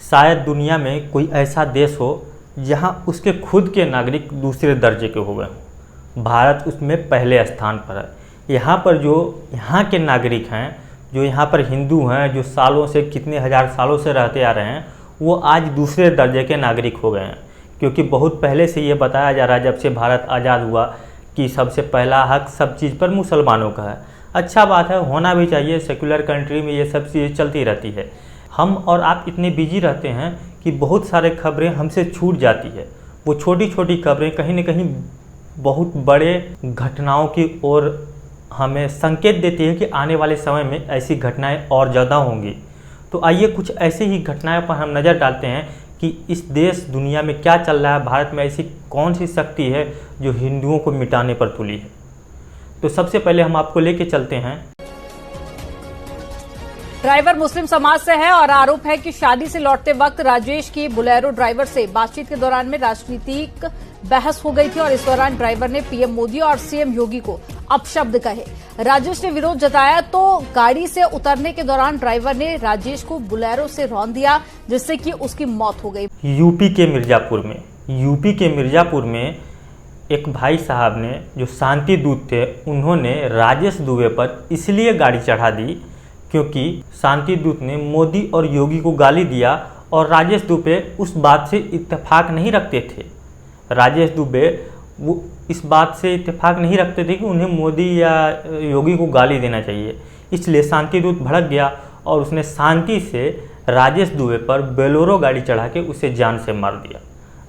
शायद दुनिया में कोई ऐसा देश हो जहां उसके खुद के नागरिक दूसरे दर्जे के हो गए हों। भारत उसमें पहले स्थान पर है। यहाँ पर जो यहाँ के नागरिक हैं, जो यहाँ पर हिंदू हैं, जो सालों से कितने हज़ार सालों से रहते आ रहे हैं, वो आज दूसरे दर्जे के नागरिक हो गए हैं। क्योंकि बहुत पहले से ये बताया जा रहा है, जब से भारत आज़ाद हुआ, कि सबसे पहला हक सब चीज़ पर मुसलमानों का है। अच्छा बात है, होना भी चाहिए। सेकुलर कंट्री में ये सब चीज़ें चलती रहती है। हम और आप इतने बिजी रहते हैं कि बहुत सारे खबरें हमसे छूट जाती है। वो छोटी छोटी खबरें कहीं न कहीं बहुत बड़े घटनाओं की ओर हमें संकेत देती है कि आने वाले समय में ऐसी घटनाएं और ज़्यादा होंगी। तो आइए कुछ ऐसे ही घटनाओं पर हम नज़र डालते हैं कि इस देश दुनिया में क्या चल रहा है। भारत में ऐसी कौन सी शक्ति है जो हिंदुओं को मिटाने पर तुली है। तो सबसे पहले हम आपको लेके चलते हैं। ड्राइवर मुस्लिम समाज से है और आरोप है कि शादी से लौटते वक्त राजेश की बोलेरो ड्राइवर से बातचीत के दौरान में राजनीतिक बहस हो गई थी और इस दौरान ड्राइवर ने पीएम मोदी और सीएम योगी को अपशब्द कहे। राजेश ने विरोध जताया तो गाड़ी से उतरने के दौरान ड्राइवर ने राजेश को बोलेरो से रौंद दिया, जिससे कि उसकी मौत हो गई। यूपी के मिर्जापुर में एक भाई साहब ने, जो शांति दूत थे, उन्होंने राजेश दुबे पर इसलिए गाड़ी चढ़ा दी क्योंकि शांति दूत ने मोदी और योगी को गाली दिया और राजेश दुबे उस बात से इत्तेफाक नहीं रखते थे। राजेश दुबे वो इस बात से इत्तेफाक नहीं रखते थे कि उन्हें मोदी या योगी को गाली देना चाहिए। इसलिए शांति दूत भड़क गया और उसने शांति से राजेश दुबे पर बोलेरो गाड़ी चढ़ा के उसे जान से मार दिया।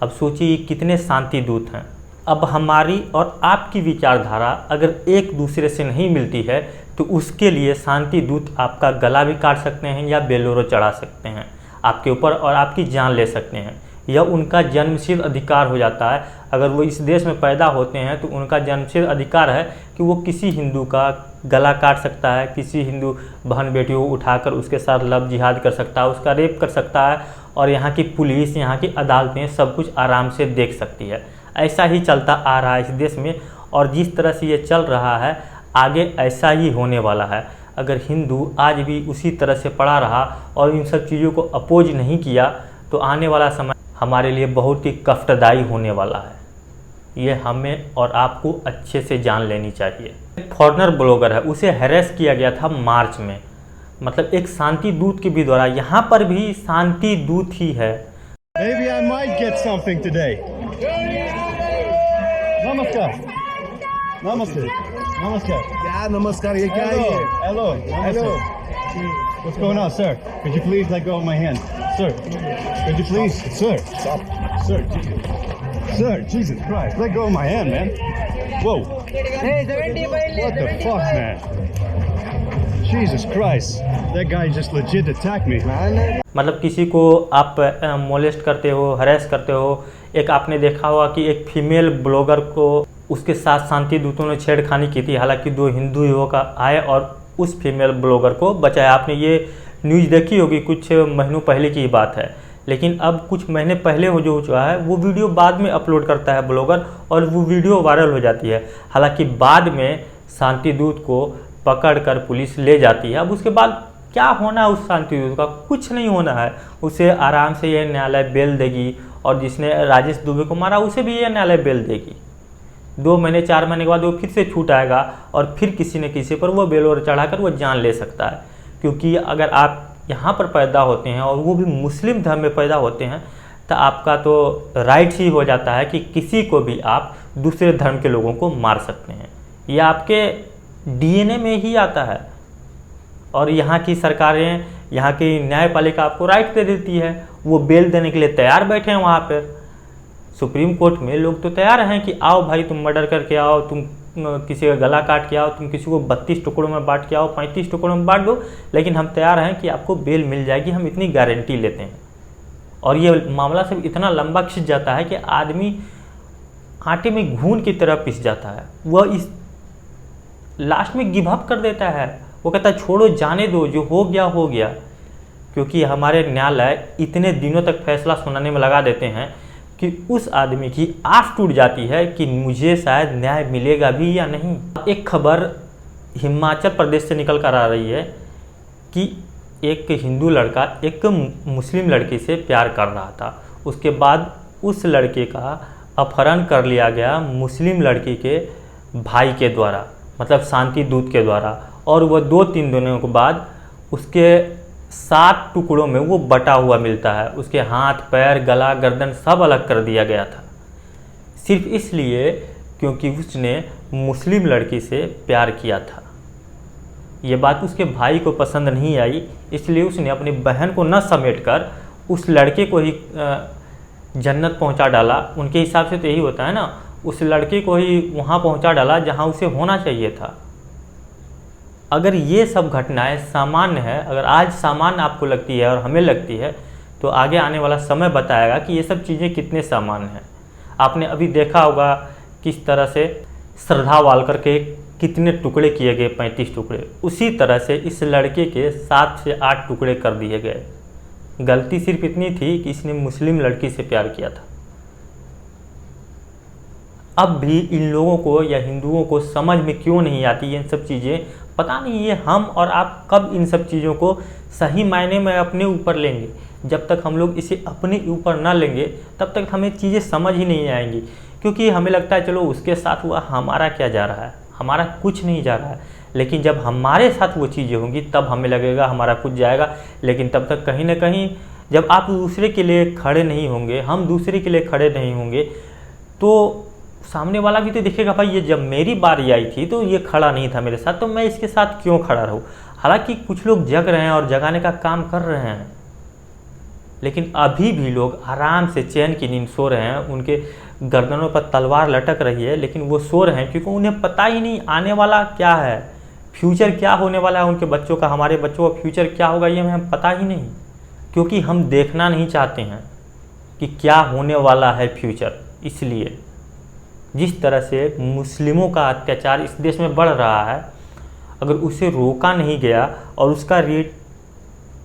अब सोचिए कितने शांति दूत हैं। अब हमारी और आपकी विचारधारा अगर एक दूसरे से नहीं मिलती है तो उसके लिए शांति दूत आपका गला भी काट सकते हैं या बोलेरो चढ़ा सकते हैं आपके ऊपर और आपकी जान ले सकते हैं। यह उनका जन्मसिद्ध अधिकार हो जाता है। अगर वो इस देश में पैदा होते हैं तो उनका जन्मसिद्ध अधिकार है कि वो किसी हिंदू का गला काट सकता है, किसी हिंदू बहन बेटियों को उठाकर उसके साथ लव जिहाद कर सकता है, उसका रेप कर सकता है और यहाँ की पुलिस, यहाँ की अदालतें सब कुछ आराम से देख सकती है। ऐसा ही चलता आ रहा है इस देश में और जिस तरह से ये चल रहा है आगे ऐसा ही होने वाला है। अगर हिंदू आज भी उसी तरह से पड़ा रहा और इन सब चीज़ों को अपोज नहीं किया तो आने वाला समय हमारे लिए बहुत ही कष्टदायी होने वाला है। ये हमें और आपको अच्छे से जान लेनी चाहिए। एक फॉरेनर ब्लॉगर है, उसे हैरेस किया गया था मार्च में, मतलब एक शांति दूत के भी द्वारा। यहाँ पर भी शांति दूत ही है। Maybe I might get something today. नमस्कार। नमस्ते। नमस्कार। क्या नमस्कार, ये क्या है? Hello. Hello. What's going on, sir? Could you please let go of my hand? Sir, could you please? Sir, stop. Sir, sir, Jesus Christ, let go of my hand, man. Whoa. What the fuck, man? Jesus Christ, that guy just legit attacked me. मतलब किसी को आप molest करते हो, हरेस करते हो। एक आपने देखा होगा कि एक फीमेल ब्लॉगर को उसके साथ शांति दूतों ने छेड़खानी की थी। हालांकि 2 हिंदू युवक आए और उस फीमेल ब्लॉगर को बचाया। आपने ये न्यूज़ देखी होगी, कुछ महीनों पहले की बात है। लेकिन अब कुछ महीने पहले जो हो चुका है, वो वीडियो बाद में अपलोड करता है ब्लॉगर और वो वीडियो वायरल हो जाती है। हालांकि बाद में शांति दूत को पकड़कर पुलिस ले जाती है। अब उसके बाद क्या होना है उस शांति दूत का? कुछ नहीं होना है। उसे आराम से ये न्यायालय बेल देगी और जिसने राजेश दुबे को मारा उसे भी ये न्यायालय बेल देगी। 2 महीने 4 महीने के बाद वो फिर से छूट आएगा और फिर किसी न किसी पर वो बोलेरो चढ़ाकर वो जान ले सकता है। क्योंकि अगर आप यहाँ पर पैदा होते हैं और वो भी मुस्लिम धर्म में पैदा होते हैं तो आपका तो राइट ही हो जाता है कि किसी को भी आप दूसरे धर्म के लोगों को मार सकते हैं। ये आपके डीएनए में ही आता है और यहाँ की सरकारें, यहाँ की न्यायपालिका आपको राइट दे देती है। वो बेल देने के लिए तैयार बैठे हैं वहाँ पर। सुप्रीम कोर्ट में लोग तो तैयार हैं कि आओ भाई, तुम मर्डर करके आओ, तुम किसी का गला काट के आओ, तुम किसी को 32 टुकड़ों में बांट के आओ, 35 टुकड़ों में बांट दो, लेकिन हम तैयार हैं कि आपको बेल मिल जाएगी, हम इतनी गारंटी लेते हैं। और ये मामला सब इतना लंबा खिंच जाता है कि आदमी आटे में घून की तरह पिस जाता है। वह इस लास्ट में गिव अप कर देता है। वो कहता है छोड़ो, जाने दो, जो हो गया हो गया। क्योंकि हमारे न्यायालय इतने दिनों तक फैसला सुनाने में लगा देते हैं कि उस आदमी की आस टूट जाती है कि मुझे शायद न्याय मिलेगा भी या नहीं। एक खबर हिमाचल प्रदेश से निकल कर आ रही है कि एक हिंदू लड़का एक मुस्लिम लड़की से प्यार कर रहा था। उसके बाद उस लड़के का अपहरण कर लिया गया मुस्लिम लड़की के भाई के द्वारा, मतलब शांति दूत के द्वारा, और वह 2-3 दिनों के बाद उसके 7 टुकड़ों में वो बटा हुआ मिलता है। उसके हाथ, पैर, गला, गर्दन सब अलग कर दिया गया था, सिर्फ इसलिए क्योंकि उसने मुस्लिम लड़की से प्यार किया था। ये बात उसके भाई को पसंद नहीं आई, इसलिए उसने अपनी बहन को न समेटकर उस लड़के को ही जन्नत पहुंचा डाला। उनके हिसाब से तो यही होता है ना, उस लड़के को ही वहां पहुंचा डाला जहां उसे होना चाहिए था। अगर ये सब घटनाएं सामान्य है, अगर आज सामान्य आपको लगती है और हमें लगती है, तो आगे आने वाला समय बताएगा कि ये सब चीज़ें कितने सामान्य हैं। आपने अभी देखा होगा किस तरह से श्रद्धा वालकर के कितने टुकड़े किए गए, 35 टुकड़े। उसी तरह से इस लड़के के 7 से 8 टुकड़े कर दिए गए। गलती सिर्फ इतनी थी कि इसने मुस्लिम लड़की से प्यार किया था। अब भी इन लोगों को या हिंदुओं को समझ में क्यों नहीं आती ये सब चीज़ें, पता नहीं। ये हम और आप कब इन सब चीज़ों को सही मायने में अपने ऊपर लेंगे। जब तक हम लोग इसे अपने ऊपर ना लेंगे तब तक हमें चीज़ें समझ ही नहीं आएंगी, क्योंकि हमें लगता है चलो उसके साथ हुआ, हमारा क्या जा रहा है, हमारा कुछ नहीं जा रहा है। लेकिन जब हमारे साथ वो चीज़ें होंगी तब हमें लगेगा हमारा कुछ जाएगा। लेकिन तब तक कहीं ना कहीं जब आप दूसरे के लिए खड़े नहीं होंगे, हम दूसरे के लिए खड़े नहीं होंगे, तो सामने वाला भी तो देखेगा भाई ये जब मेरी बारी आई थी तो ये खड़ा नहीं था मेरे साथ, तो मैं इसके साथ क्यों खड़ा रहूं। हालांकि कुछ लोग जग रहे हैं और जगाने का काम कर रहे हैं, लेकिन अभी भी लोग आराम से चैन की नींद सो रहे हैं। उनके गर्दनों पर तलवार लटक रही है, लेकिन वो सो रहे हैं क्योंकि उन्हें पता ही नहीं आने वाला क्या है, फ्यूचर क्या होने वाला है उनके बच्चों का, हमारे बच्चों का फ्यूचर क्या होगा ये हमें पता ही नहीं, क्योंकि हम देखना नहीं चाहते हैं कि क्या होने वाला है फ्यूचर। इसलिए जिस तरह से मुस्लिमों का अत्याचार इस देश में बढ़ रहा है, अगर उसे रोका नहीं गया और उसका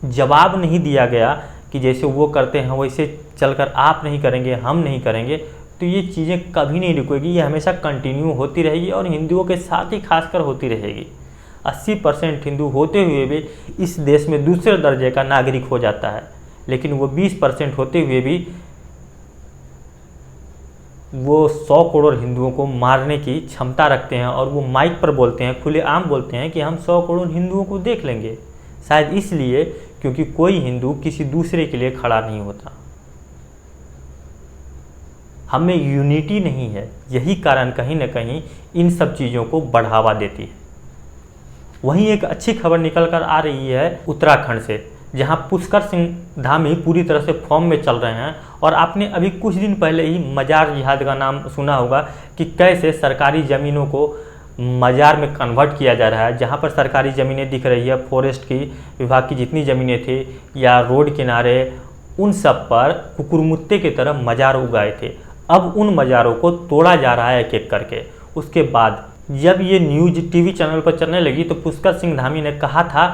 जवाब नहीं दिया गया कि जैसे वो करते हैं वैसे चलकर आप नहीं करेंगे, हम नहीं करेंगे, तो ये चीज़ें कभी नहीं रुकेगी। ये हमेशा कंटिन्यू होती रहेगी और हिंदुओं के साथ ही खासकर होती रहेगी। 80% हिंदू होते हुए भी इस देश में दूसरे दर्जे का नागरिक हो जाता है, लेकिन वो 20% होते हुए भी वो 100 करोड़ हिंदुओं को मारने की क्षमता रखते हैं। और वो माइक पर बोलते हैं, खुलेआम बोलते हैं कि हम 100 करोड़ हिंदुओं को देख लेंगे। शायद इसलिए क्योंकि कोई हिंदू किसी दूसरे के लिए खड़ा नहीं होता। हमें यूनिटी नहीं है, यही कारण कहीं ना कहीं इन सब चीज़ों को बढ़ावा देती है। वहीं एक अच्छी खबर निकल कर आ रही है उत्तराखंड से, जहां पुष्कर सिंह धामी पूरी तरह से फॉर्म में चल रहे हैं। और आपने अभी कुछ दिन पहले ही मजार जिहाद का नाम सुना होगा कि कैसे सरकारी ज़मीनों को मजार में कन्वर्ट किया जा रहा है। जहां पर सरकारी ज़मीनें दिख रही है, फॉरेस्ट की विभाग की जितनी ज़मीनें थी या रोड किनारे, उन सब पर कुकुरमुत्ते की तरह मजार उगाए थे। अब उन मज़ारों को तोड़ा जा रहा है एक एक करके। उसके बाद जब ये न्यूज़ टीवी चैनल पर चलने लगी तो पुष्कर सिंह धामी ने कहा था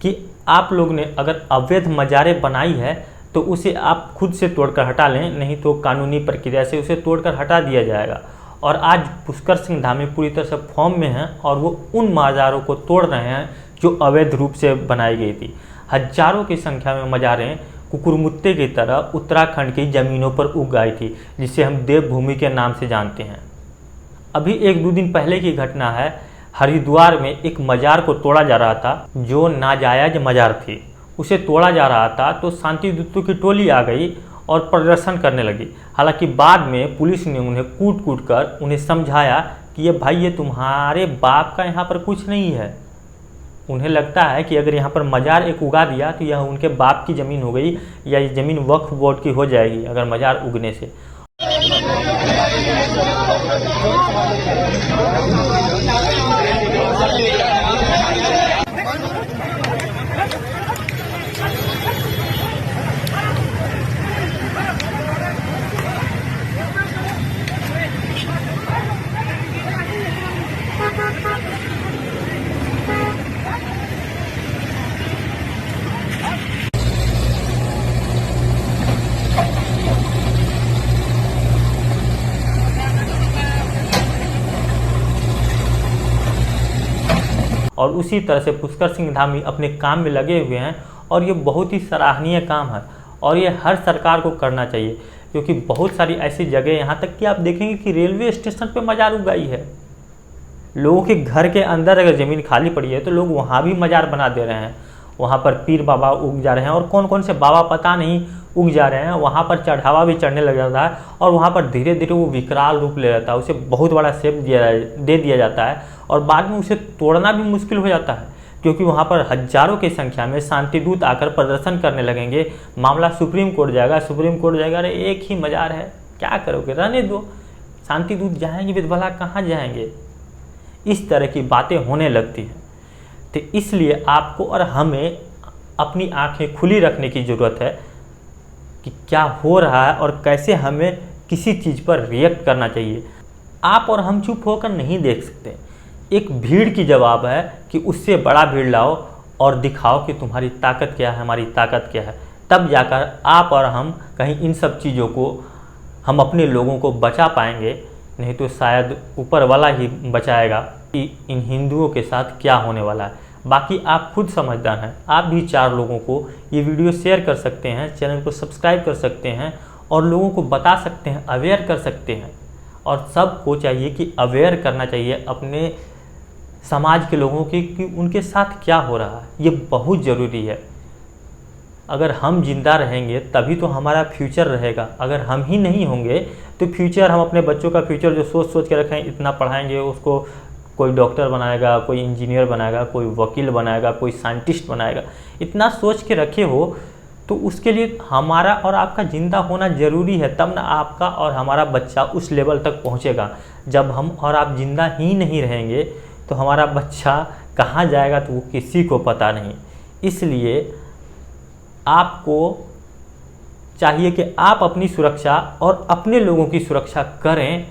कि आप लोग ने अगर अवैध मज़ारें बनाई है तो उसे आप खुद से तोड़कर हटा लें, नहीं तो कानूनी प्रक्रिया से उसे तोड़कर हटा दिया जाएगा। और आज पुष्कर सिंह धामी पूरी तरह से फॉर्म में हैं और वो उन मज़ारों को तोड़ रहे हैं जो अवैध रूप से बनाई गई थी। हजारों की संख्या में मज़ारें कुकुरमुत्ते की तरह उत्तराखंड की ज़मीनों पर उग आई थी, जिसे हम देवभूमि के नाम से जानते हैं। अभी 1-2 दिन पहले की घटना है, हरिद्वार में एक मज़ार को तोड़ा जा रहा था जो नाजायज मज़ार थी। उसे तोड़ा जा रहा था तो शांति दूतों की टोली आ गई और प्रदर्शन करने लगी। हालांकि बाद में पुलिस ने उन्हें कूट कूट कर उन्हें समझाया कि ये भाई ये तुम्हारे बाप का यहाँ पर कुछ नहीं है। उन्हें लगता है कि अगर यहाँ पर मज़ार एक उगा दिया तो यह उनके बाप की ज़मीन हो गई या ये ज़मीन वक्फ बोर्ड की हो जाएगी अगर मज़ार उगने से। और उसी तरह से पुष्कर सिंह धामी अपने काम में लगे हुए हैं और ये बहुत ही सराहनीय काम है और ये हर सरकार को करना चाहिए, क्योंकि बहुत सारी ऐसी जगह, यहाँ तक कि आप देखेंगे कि रेलवे स्टेशन पे मज़ार उगाई है। लोगों के घर के अंदर अगर ज़मीन खाली पड़ी है तो लोग वहाँ भी मज़ार बना दे रहे हैं। वहाँ पर पीर बाबा उग जा रहे हैं और कौन कौन से बाबा पता नहीं उग जा रहे हैं। वहाँ पर चढ़ावा भी चढ़ने लग जाता है और वहाँ पर धीरे धीरे वो विकराल रूप ले जाता है, उसे बहुत बड़ा शेप दे दिया जाता है और बाद में उसे तोड़ना भी मुश्किल हो जाता है, क्योंकि वहाँ पर हजारों की संख्या में शांति दूत आकर प्रदर्शन करने लगेंगे। मामला सुप्रीम कोर्ट जाएगा, सुप्रीम कोर्ट जाएगा, अरे एक ही मज़ार है, क्या करोगे, रहने दो, शांति दूत जाएंगे भी भला कहाँ जाएंगे। इस तरह की बातें होने लगती हैं। तो इसलिए आपको और हमें अपनी आंखें खुली रखने की ज़रूरत है कि क्या हो रहा है और कैसे हमें किसी चीज़ पर रिएक्ट करना चाहिए। आप और हम चुप होकर नहीं देख सकते। एक भीड़ की जवाब है कि उससे बड़ा भीड़ लाओ और दिखाओ कि तुम्हारी ताकत क्या है, हमारी ताकत क्या है, तब जाकर आप और हम कहीं इन सब चीज़ों को, हम अपने लोगों को बचा पाएंगे। नहीं तो शायद ऊपर वाला ही बचाएगा कि इन हिंदुओं के साथ क्या होने वाला है। बाकी आप खुद समझदार हैं, आप भी 4 लोगों को ये वीडियो शेयर कर सकते हैं, चैनल को सब्सक्राइब कर सकते हैं और लोगों को बता सकते हैं, अवेयर कर सकते हैं। और सबको चाहिए कि अवेयर करना चाहिए अपने समाज के लोगों की कि उनके साथ क्या हो रहा है, ये बहुत ज़रूरी है। अगर हम जिंदा रहेंगे तभी तो हमारा फ्यूचर रहेगा। अगर हम ही नहीं होंगे तो फ्यूचर, हम अपने बच्चों का फ्यूचर जो सोच सोच के रखें, इतना पढ़ाएंगे उसको, कोई डॉक्टर बनाएगा, कोई इंजीनियर बनाएगा, कोई वकील बनाएगा, कोई साइंटिस्ट बनाएगा, इतना सोच के रखे हो तो उसके लिए हमारा और आपका ज़िंदा होना ज़रूरी है। तब ना आपका और हमारा बच्चा उस लेवल तक पहुँचेगा। जब हम और आप ज़िंदा ही नहीं रहेंगे तो हमारा बच्चा कहाँ जाएगा तो वो किसी को पता नहीं। इसलिए आपको चाहिए कि आप अपनी सुरक्षा और अपने लोगों की सुरक्षा करें,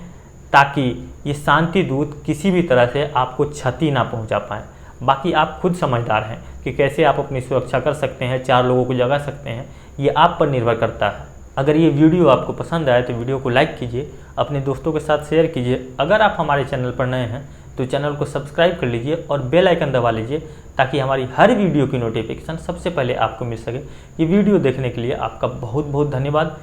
ताकि ये शांति दूत किसी भी तरह से आपको क्षति ना पहुंचा पाए। बाकी आप खुद समझदार हैं कि कैसे आप अपनी सुरक्षा कर सकते हैं, 4 लोगों को जगा सकते हैं, ये आप पर निर्भर करता है। अगर ये वीडियो आपको पसंद आए तो वीडियो को लाइक कीजिए, अपने दोस्तों के साथ शेयर कीजिए। अगर आप हमारे चैनल पर नए हैं तो चैनल को सब्सक्राइब कर लीजिए और बेल आइकन दबा लीजिए, ताकि हमारी हर वीडियो की नोटिफिकेशन सबसे पहले आपको मिल सके। ये वीडियो देखने के लिए आपका बहुत बहुत धन्यवाद।